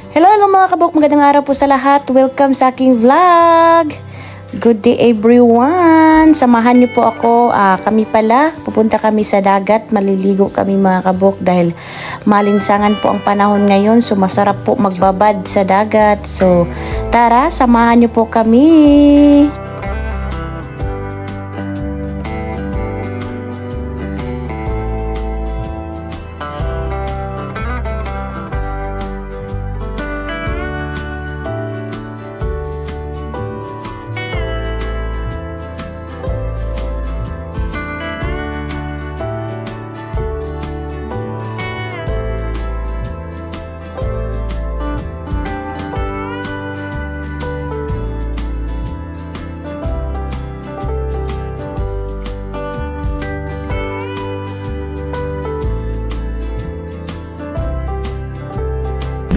Hello mga kabuk, magandang araw po sa lahat. Welcome sa aking vlog. Good day everyone. Samahan niyo po ako. Kami pala, pupunta kami sa dagat. Maliligo kami mga kabuk dahil malinsangan po ang panahon ngayon. So masarap po magbabad sa dagat. So tara, samahan niyo po kami.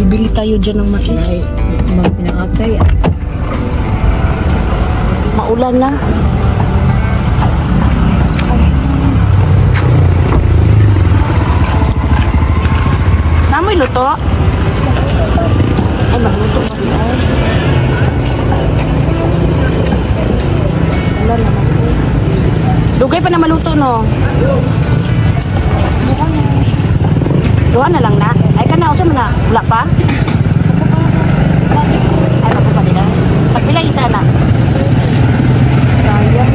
Bibili tayo dyan ng mais. Sa mga pinakakay. Maulan na. Namoy luto? Ay, magluto pa rin ay. Wala naman po. Dugay pa na maluto, no? Duha na lang na. Ay, kana, usa mo na. Wala pa? Ay, mapo pa nila. Pagpila isa na. Sayang.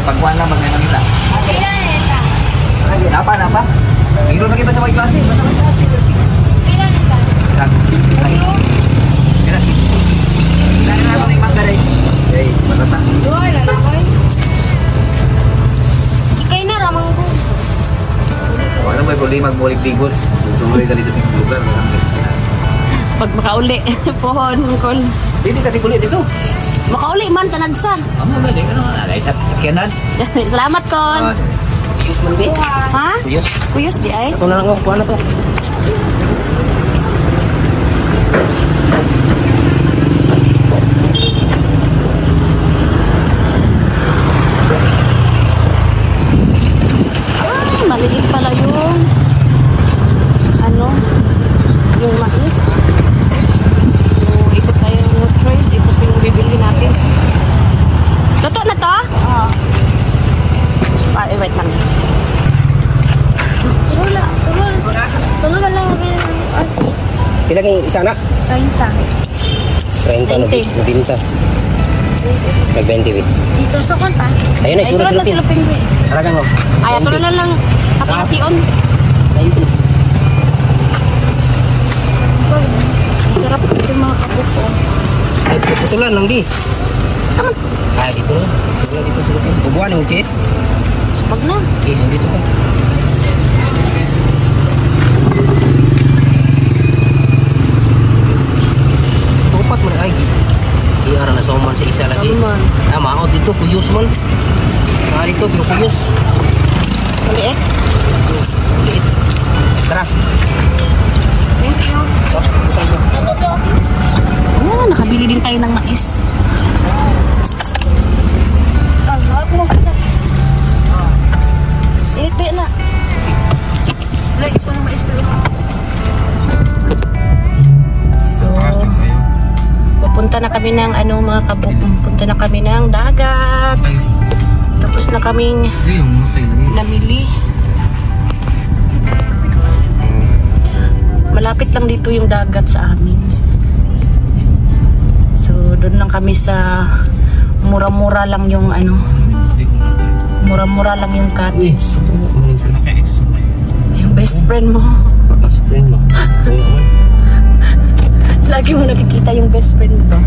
Pagkuhan lang magkano nila. Kailan ito? Apa? Mayroon lagi ba sa white class? Kailan ito? Ayun. Kailan na ako ng magkaray? Okay, matata. Doon, ano ko? Ikay na, ramang ko. Wala mo, problema magbulik-bigol. Tuloy ka dito sa lugar. Pag makauli, pohon, kol. Hindi ka tikulit dito. Makauli man, tanagsan. Amo ba din? Ano? Alay, sakyanan. Salamat, Kon. Kuyos man di. Ha? Kuyos. Kuyos di ay? Ito na lang ako. Kuha na to. Ay, maliit pala yung yung mais. So, ikot tayo ng choice. Ikot yung bibili natin. Luto na to? Oo. Wait lang. Tulo na lang ako ng ate. Ilang isa na? 30. 30 na binta. Nag-20 bit. Dito sa konta. Ayun na, Ay, sulat na silupin ko eh. Talagang mo. Ay, tulo na lang. Hati-hation. 90. Sarap ito mga kabuko. Ay, putulan lang di. Naman. Ah, dito lang. Dito silupin. Bubuan yung cheese. Wag na. Okay, so dito ka. Upat man ay. Di ara na sa uman sa isa lagi. Naman. Ah, maot dito kuyos man. Mga dito, pinukuyos. Maliit. Tara. Thank you. Oh, nakabili din tayo ng mais. Init na. Lagi po ng mais ko. So, papunta na kami ng mga kabuk. Punta na kami ng dagat. Tapos na kaming namili. Malapit lang dito yung dagat sa amin. So, doon lang kami sa mura-mura lang yung mura-mura lang yung cottage. Yung best friend mo. Best friend mo. Lagi mo nakikita yung best friend mo.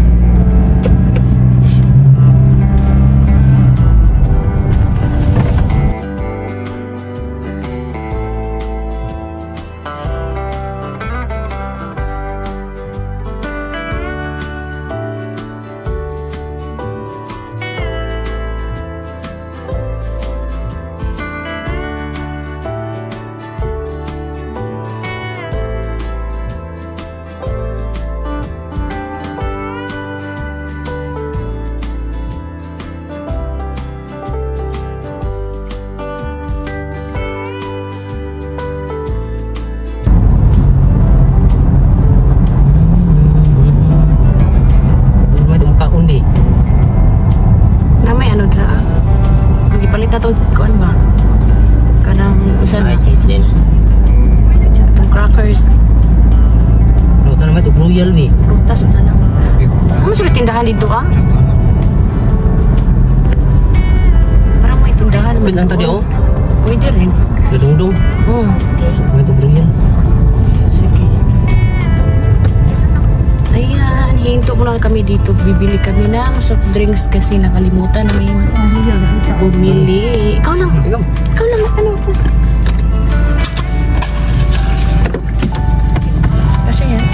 Royal ni. Prutas na lang. Ano sulit tindahan dito Parang may tindahan. Bilang tadi Pwede rin. Dudung-dung. Okay. May royal. Sige. Ayan, hinto muna kami dito. Bibili kami ng soft drinks kasi nakalimutan namin bumili. Ikaw lang. Kasi yan.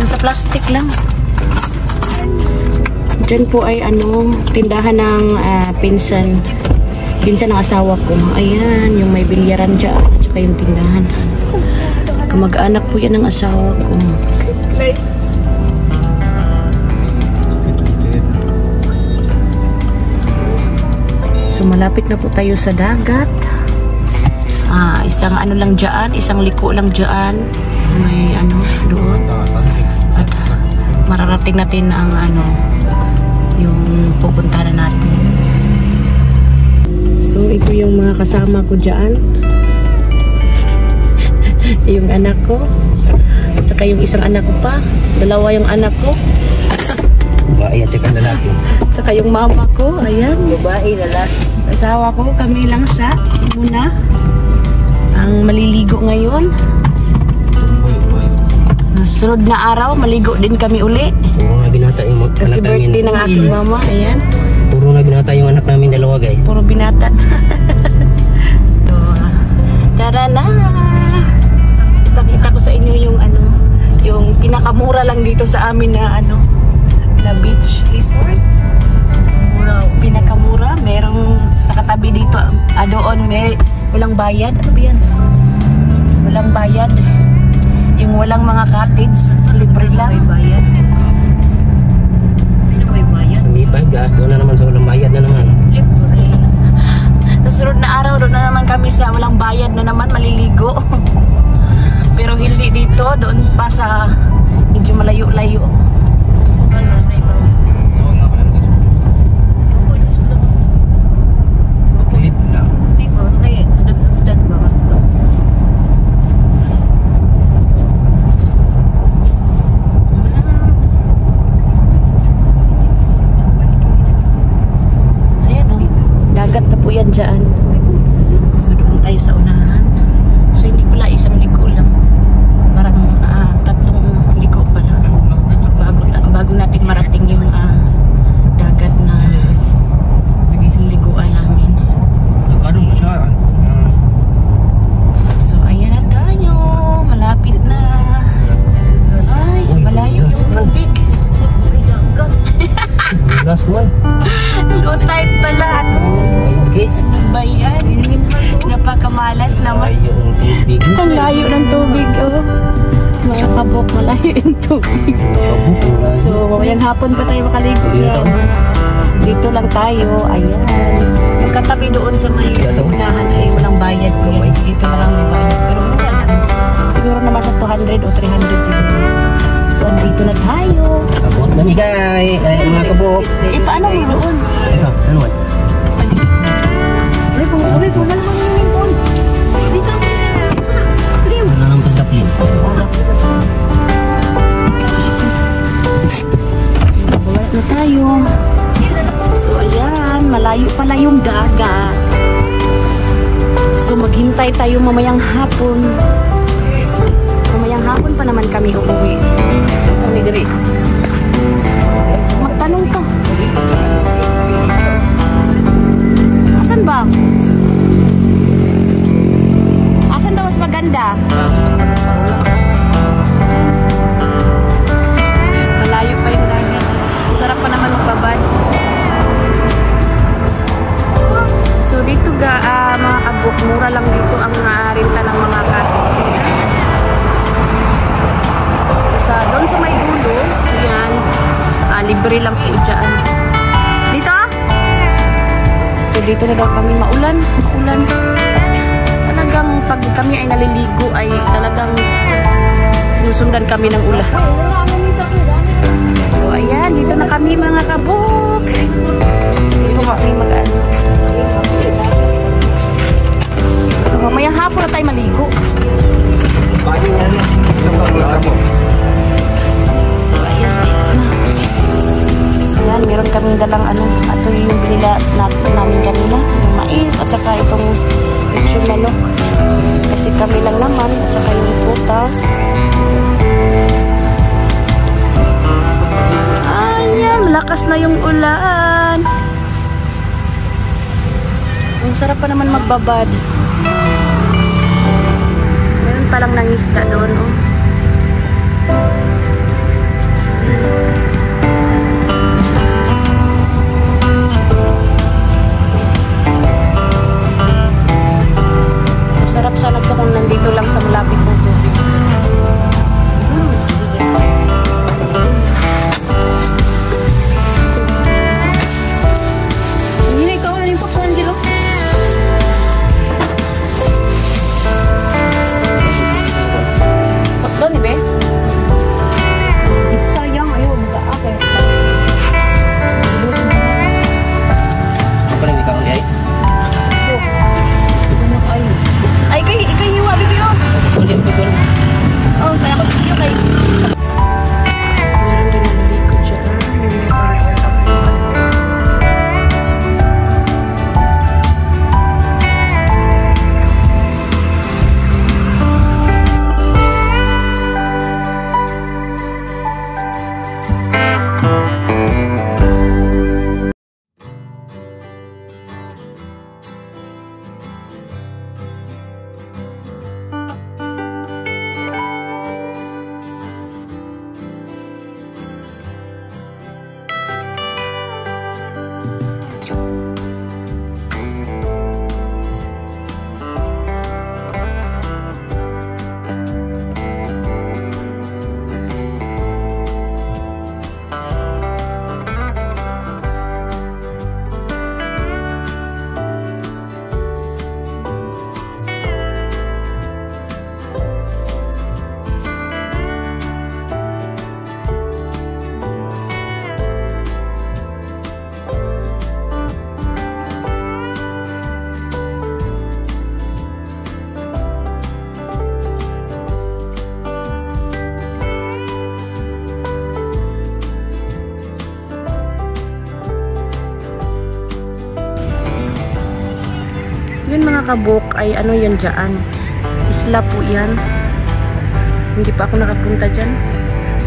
Yung sa plastic lang. Diyan po ay tindahan ng pinsan ng asawa ko. Ayan, yung may bilyaran dyan. At saka yung tindahan. Kamag-anak po yan ng asawa ko. So malapit na po tayo sa dagat. Isang lang dyan, isang liko lang dyan. May doon. At mararating natin ang yung pupuntahan natin. So ito yung mga kasama ko dyan. Yung anak ko. At saka yung isang anak ko pa. Dalawa yung anak ko. Babae at saka lalaki. At saka yung mama ko. Ayan. Babae, lalaki. Asawa ko, kami lang sa muna. Ang maliligo ngayon. Sunod na araw, maligo din kami uli. Puro na binata yung kasi birthday ng aking mama. Ayan. Puro na binata yung anak namin dalawa, guys. Puro binata. So, tara na. Ipakita ko sa inyo yung yung pinakamura lang dito sa amin na na beach resort. Pinakamura. Merong sa katabi dito. Doon may walang bayad. Ano ba yan? Walang bayad. Yung walang mga cottage, libre lang. May bayad. Ano may bayad? May gas, doon na naman sa walang bayad na naman. Libre. Tapos sunod na araw, doon na naman kami sa walang bayad na naman, maliligo. Pero hindi dito, doon pa sa medyo malayo-layo. Diyan. So doon tayo sa unahan. So hindi pala isang liko lang. Parang 3 liko pala. Bago natin marating yung dagat na liguan namin. So ayan na tayo. Malapit na. Ay, malayo yung tubig. Last one. Low tide malas naman. Layo ng tubig. Ang layo ng tubig, oh. Mga kabok, malayo yung tubig. So, mamayang hapon pa tayo makaligo yan. Dito lang tayo, ayan. Yung katabi doon sa may unahan ay walang bayad ko yan. Dito na lang may bayad. Pero mura lang. Siguro naman sa 200 o 300 siguro. So, andito na tayo. Kabot na migay. Ay, mga kabok. Eh, paano mo doon? Isa, ano man? Uy, kung wala kang nilipon. Dito ako sa... Wala nang tagdapin. Bawal na tayo. So, ayan. Malayo pala yung dagat. So, maghintay tayo mamayang hapon. Mamayang hapon pa naman kami uuwi. Kami diri. Magtanong ka. Asan ba? Asan ba mas maganda? Malayo pa yung dagat. Sarap pa naman magbabad. So dito mga kabuk, mura lang dito ang renta ng mga cottage. Doon sa may dulo, yan, libre lang po dyan. Dito? So dito na daw kami, maulan. Talagang pag kami ay naliligo ay talagang sinusundan kami ng ulan. So ayan, dito na kami mga kabuk. Dito kami mag-ano. So mamayang hapon na tayo maligo. So ayan, dito na. Ayan, meron kaming dalang ito yung binila namin kanina, yung mais at saka itong lechon manok. Kasi kami lang naman at saka yung putas. Ayan, malakas na yung ulan. Ang sarap pa naman magbabad. Meron palang nangisda doon, oh. Masarap sana ito kung nandito lang sa malapit po. Hindi na ikaw na yung popcorn, Jiro. Doon, ibe? Sayang, ayaw, mag-aakit. Apa yang dikang lihat? Ay, ikay hiwa, bibyo. Kulit betul. Oh, kaya ko bibyo kay... Meron din naliliko dyan. May order ako. Yun mga kabuk ay ano yan dyan. Isla po yan. Hindi pa ako nakapunta dyan.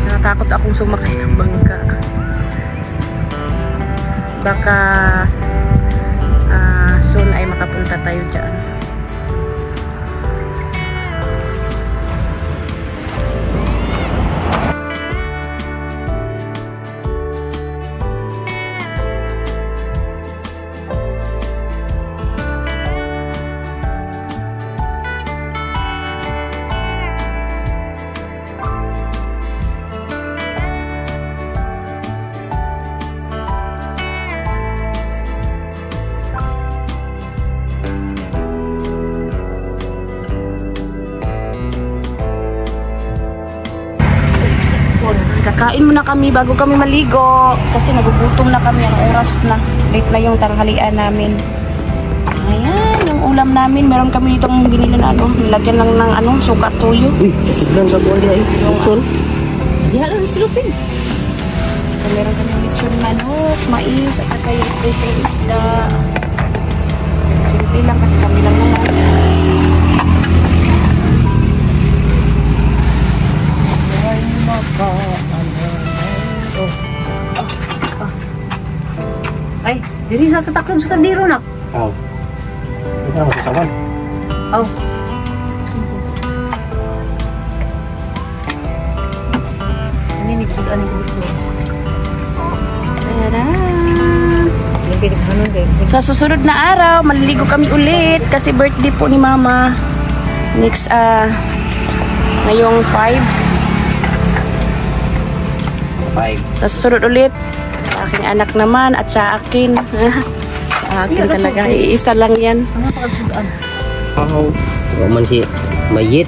Natatakot akong sumakay ng bangka. Baka soon ay makapunta tayo dyan. Kain muna kami bago kami maligo kasi nagugutom na kami, ang oras na. Late na yung tanghalian namin. Ayan, yung ulam namin. Meron kami ditong binili na ano, nilagyan lang ng ano, suka at tuyo. Uy, tignan ka buwan din. Yung Sol. Di harap sa silupin. So, meron kami lechon manok, mais, at saka yung pritong isda. Simple lang kasi kami lang naman. Ay, diri sa kataklong sa kandiro na. Aw. Hindi ka na masasawan. Oh. Ini ni sudah ni gusto. Sarap! Yung pinaghanon kay Sa susunod na araw, maliligo kami ulit kasi birthday po ni Mama. Next, ngayong 5. 5. Sa susunod ulit, sa aking anak naman at sa akin. Sa akin talaga, iisa lang yan. ano pa kagsudan? Aw. Man si Mayit,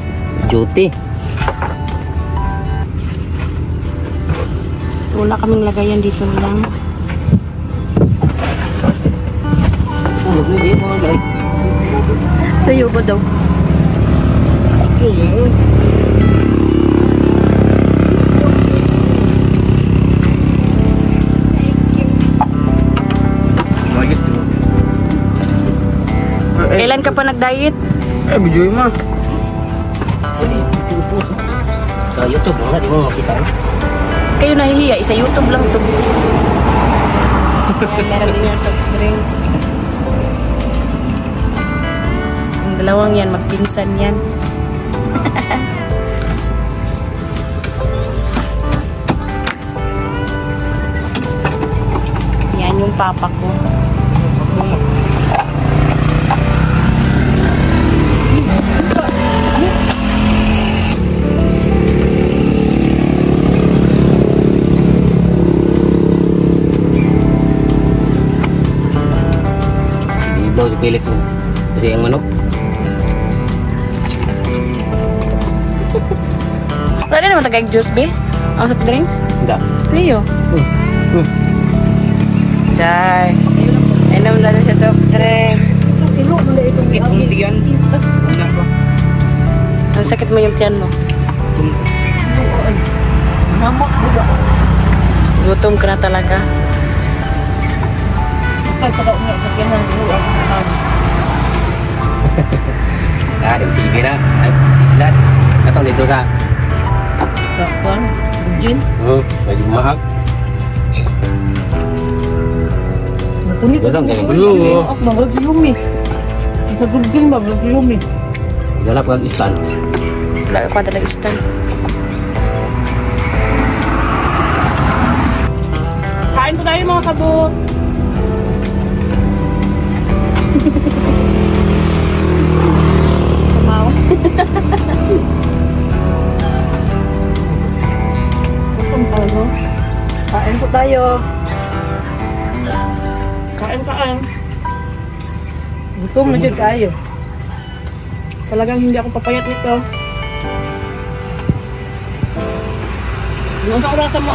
Juti. So, wala kaming lagayan dito lang. Ulog na dito mga guys. Sayo ba daw? Mayit. Kailan ka pa nag-diet? Bijoy ma. Sa YouTube wala di mo makita. Kayo nahihiya, isa YouTube lang ito. Ayan, meron din yung soft drinks. Yung dalawang yan, magpinsan yan. Yan yung papa ko. Ibaw si Pilit mo. Kasi ang manok. Wala naman tagay juice, be? O, soft drinks? Hindi. Rio. Char. Inom na siya soft drinks. Sa kilo mo na itong Hindi yan. Hindi pa. Ang sakit mo yung tiyan mo. Mama, diba? Gutom ka na talaga. Ay, pagkaw nga, pagkanan ko. Ada si Ibira. Ay, last. Katong dito sa. Sakpan, Jin. Bagi mahal. Nakunit Gadang kayo. Ako, mabalag si Lumi. Sa gugil, mabalag si Lumi. Galap kag istan. Wala ka talaga stand. Kain po tayo mga kabuk. Kumaw. Kain po tayo. Kain. Gutom na dyan kayo. Talagang hindi ako papayat nito. Yung sa oras mo,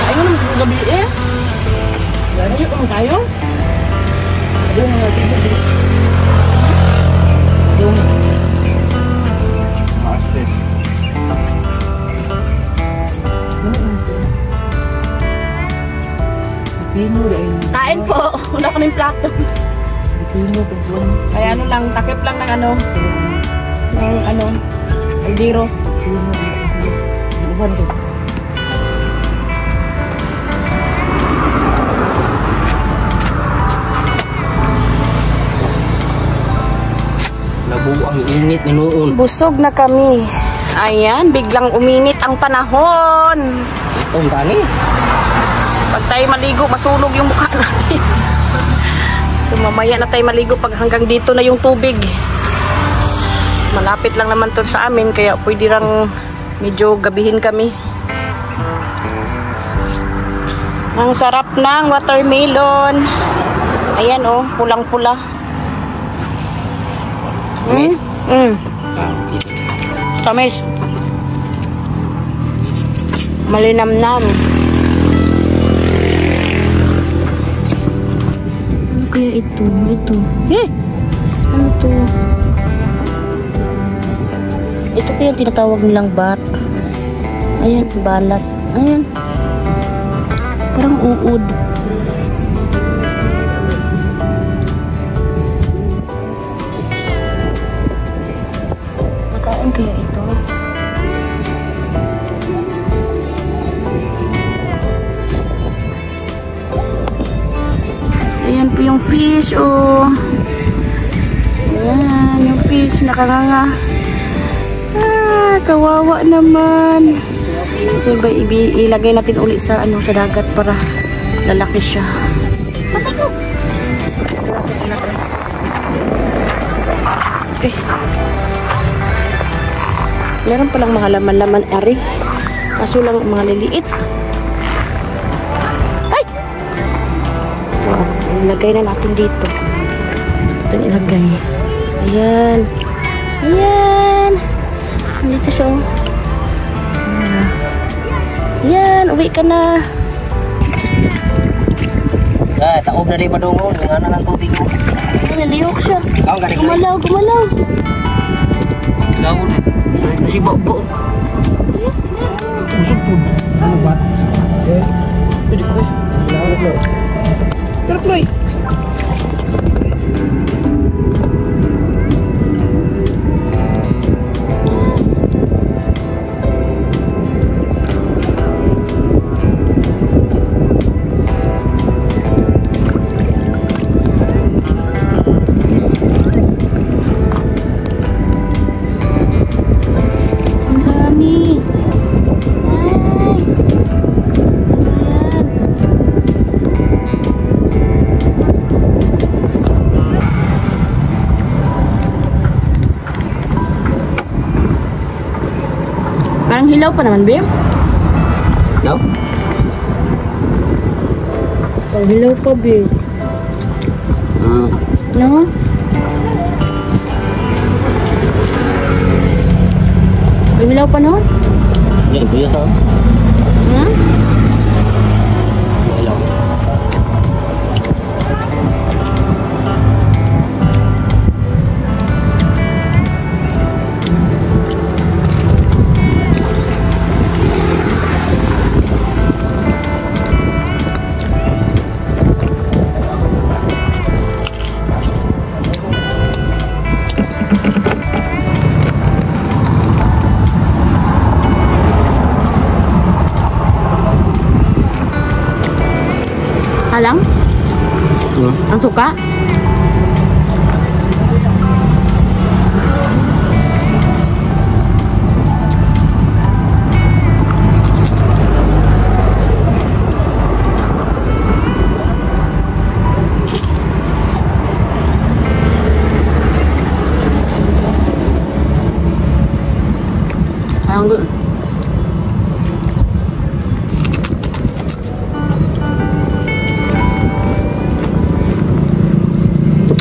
Ayun naman sa gabi eh. Ayun naman tayo. yung mga dito. Yung Pino rin. Kain po. Wala kaming plato. Pino pagbuan. Kaya ano lang, takip lang ng ano. Ng ano. Aldiro. Pino rin. Buwan ko. Nabuo ang init ni noon. Busog na kami. Ayan, biglang uminit ang panahon. Itong tani. Pag tayo maligo, masunog yung mukha natin. So mamaya na tayo maligo pag hanggang dito na yung tubig. Malapit lang naman to sa amin, kaya pwede lang medyo gabihin kami. Ang sarap ng watermelon. Ayan oh, pulang-pula. Yes. Mm. Tamis. Malinamnam. Ano kaya ito? Ito. Ano to? Ito kaya tinatawag nilang bat. Ayan, balat. Ayan. Parang uod. Makain kaya ito? Ayan po yung fish, oh. Ayan, yung fish, nakanganga. Ah, kawawa naman. Kasi ba, ilagay natin uli sa, sa dagat para lalaki siya. Patay ko! Okay. Meron palang mga laman-laman, ari. Kaso lang mga liliit. Ay! So, ilagay na natin dito. Ito ilagay. Ayan. Ayan. Dito siya. Ayan, uwi ka na. Taob na rin padungon. Nga na ng tubig mo. Naliyok siya. Galing. Gumalaw, gumalaw. Laon. Nasibo-bo. Busog po. Ano ba? Pwede ko. Pero Ploy. Parang hilaw pa naman, Bim. No? Parang hilaw pa, Bim. No? Parang hilaw pa naman? Yan, kuya sa. Hello. Halang? Ang suka? Ang good.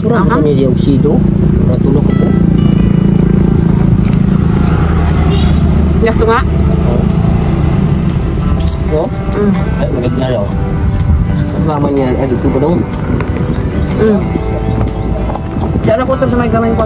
Kurang kan dia oksido. Ratulog ko. Gas tu mak? Oh? Ay, maganda daw. Namanya ada tu dong. Jangan kotor sama gamay ko.